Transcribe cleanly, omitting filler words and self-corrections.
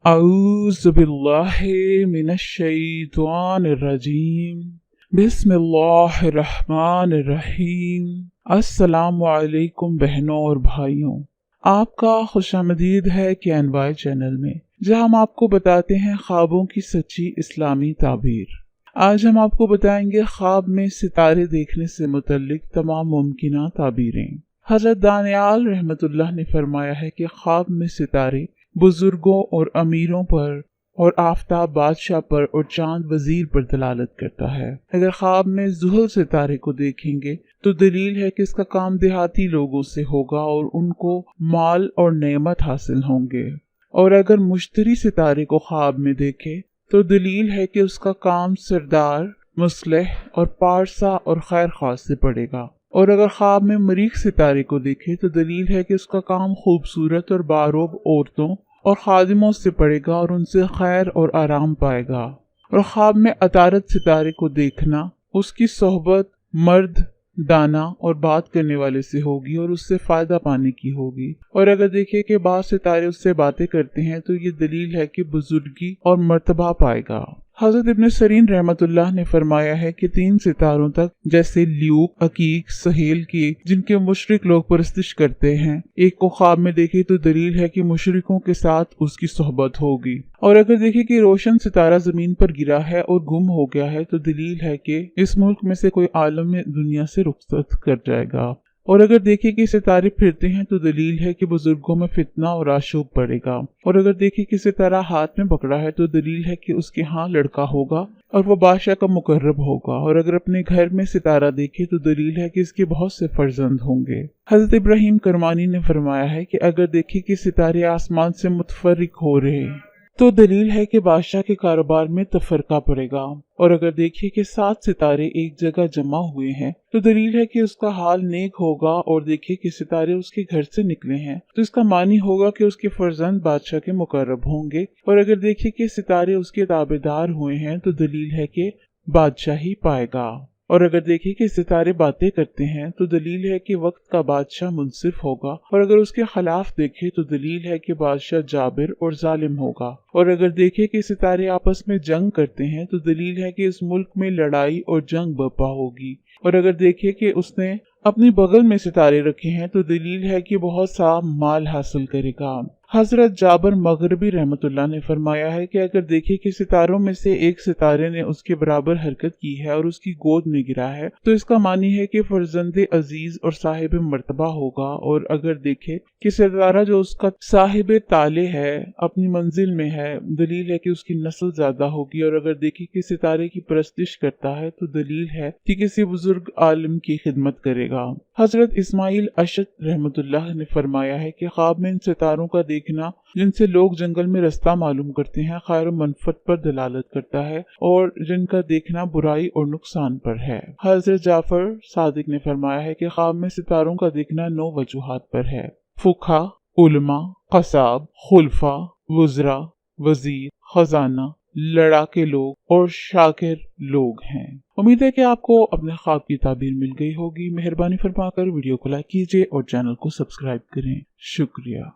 अऊज़ु बिल्लाहि मिनश्शैतानिर्रजीम। बिस्मिल्लाहिर्रहमानिर्रहीम। अस्सलामु अलैकुम बहनों और भाइयों, आपका खुशामदीद है कैनवाई चैनल में, जहां हम आपको बताते हैं ख्वाबों की सच्ची इस्लामी ताबीर। आज हम आपको बताएंगे ख्वाब में सितारे देखने से मुतल्लिक तमाम मुमकिना ताबीरें। हजरत दानियाल रहमतुल्लाह ने फरमाया है कि ख्वाब में सितारे बुजुर्गों और अमीरों पर और आफताब बादशाह पर और चांद वजीर पर दलालत करता है। अगर ख्वाब में जुहल सितारे को देखेंगे तो दलील है कि इसका काम देहाती लोगों से होगा और उनको माल और नेमत हासिल होंगे। और अगर मुश्तरी सितारे को ख्वाब में देखे तो दलील है कि उसका काम सरदार, मुस्लिह और पारसा और खैर खास से पड़ेगा। और अगर ख्वाब में मरीख सितारे को देखे तो दलील है कि उसका काम खूबसूरत और बारोब औरतों और खादिमों से पड़ेगा और उनसे खैर और आराम पाएगा। और ख्वाब में अतारत सितारे को देखना उसकी सोहबत मर्द, दाना और बात करने वाले से होगी और उससे फायदा पाने की होगी। और अगर देखे कि बाद सितारे उससे बातें करते हैं तो ये दलील है कि बुजुर्गी और मर्तबा पाएगा। हजरत इब्न सरीन रहमतुल्लाह ने फरमाया है कि 3 सितारों तक, जैसे ल्यूक, अकीक, सहेल की, जिनके मुशरिक लोग परस्तिश करते हैं, एक को ख्वाब में देखे तो दलील है कि मुशरिकों के साथ उसकी सोहबत होगी। और अगर देखे कि रोशन सितारा जमीन पर गिरा है और गुम हो गया है तो दलील है कि इस मुल्क में से कोई आलम दुनिया से रुखसत कर जाएगा। और अगर देखे कि सितारे फिरते हैं तो दलील है कि बुजुर्गों में फितना और आशूब पड़ेगा। और अगर देखे कि सितारा हाथ में पकड़ा है तो दलील है कि उसके यहाँ लड़का होगा और वो बादशाह का मुकर्रब होगा। और अगर अपने घर में सितारा देखे तो दलील है कि इसके बहुत से फर्जंद होंगे। हजरत इब्राहिम करमानी ने फरमाया है कि अगर देखे कि सितारे आसमान से मुतफर्रिक हो रहे तो दलील है कि बादशाह के कारोबार में तफरका पड़ेगा। और अगर देखिए कि 7 सितारे एक जगह जमा हुए हैं तो दलील है कि उसका हाल नेक होगा। और देखिए कि सितारे उसके घर से निकले हैं तो इसका मानी होगा कि उसके फर्जंद बादशाह के मुकर्रब होंगे। और अगर देखिए कि सितारे उसके ताबेदार हुए हैं तो दलील है कि बादशाही पाएगा। और अगर देखिए कि सितारे बातें करते हैं तो दलील है कि वक्त का बादशाह मुनसिफ होगा। और अगर उसके खिलाफ देखे तो दलील है कि बादशाह जाबिर और जालिम होगा। और अगर देखे कि सितारे आपस में जंग करते हैं तो दलील है कि इस मुल्क में लड़ाई और जंग बर्पा होगी। और अगर देखे कि उसने अपनी बगल में सितारे रखे हैं तो दलील है कि बहुत सा माल हासिल करेगा। हजरत जाबर मगरबी रहमतुल्लाह ने फरमाया है कि अगर देखे कि सितारों में से एक सितारे ने उसके बराबर हरकत की है और उसकी गोद में गिरा है तो इसका मानी है कि फर्जंद अजीज और साहिब मर्तबा होगा। और अगर देखे कि सितारा जो उसका साहिब ताले है अपनी मंजिल में है, दलील है कि उसकी नस्ल ज्यादा होगी। और अगर देखे कि सितारे की परस्तिश करता है तो दलील है कि किसी बुजुर्ग आलिम की खिदमत करेगा। हजरत इस्माइल अशद रहमतुल्लाह ने फरमाया है कि ख्वाब में इन सितारों का देखना जिनसे लोग जंगल में रास्ता मालूम करते हैं खैर और मनफत पर दलालत करता है और जिनका देखना बुराई और नुकसान पर है। हजरत जाफर सादिक ने फरमाया है कि ख्वाब में सितारों का देखना 9 वजूहात पर है। फुखा, उलमा, कसाब, खुलफा, वुजरा, वजीर, खजाना, लड़ाके लोग और शाकिर लोग हैं। उम्मीद है कि आपको अपने ख्वाब की ताबीर मिल गई होगी। मेहरबानी फरमाकर वीडियो को लाइक कीजिए और चैनल को सब्सक्राइब करें। शुक्रिया।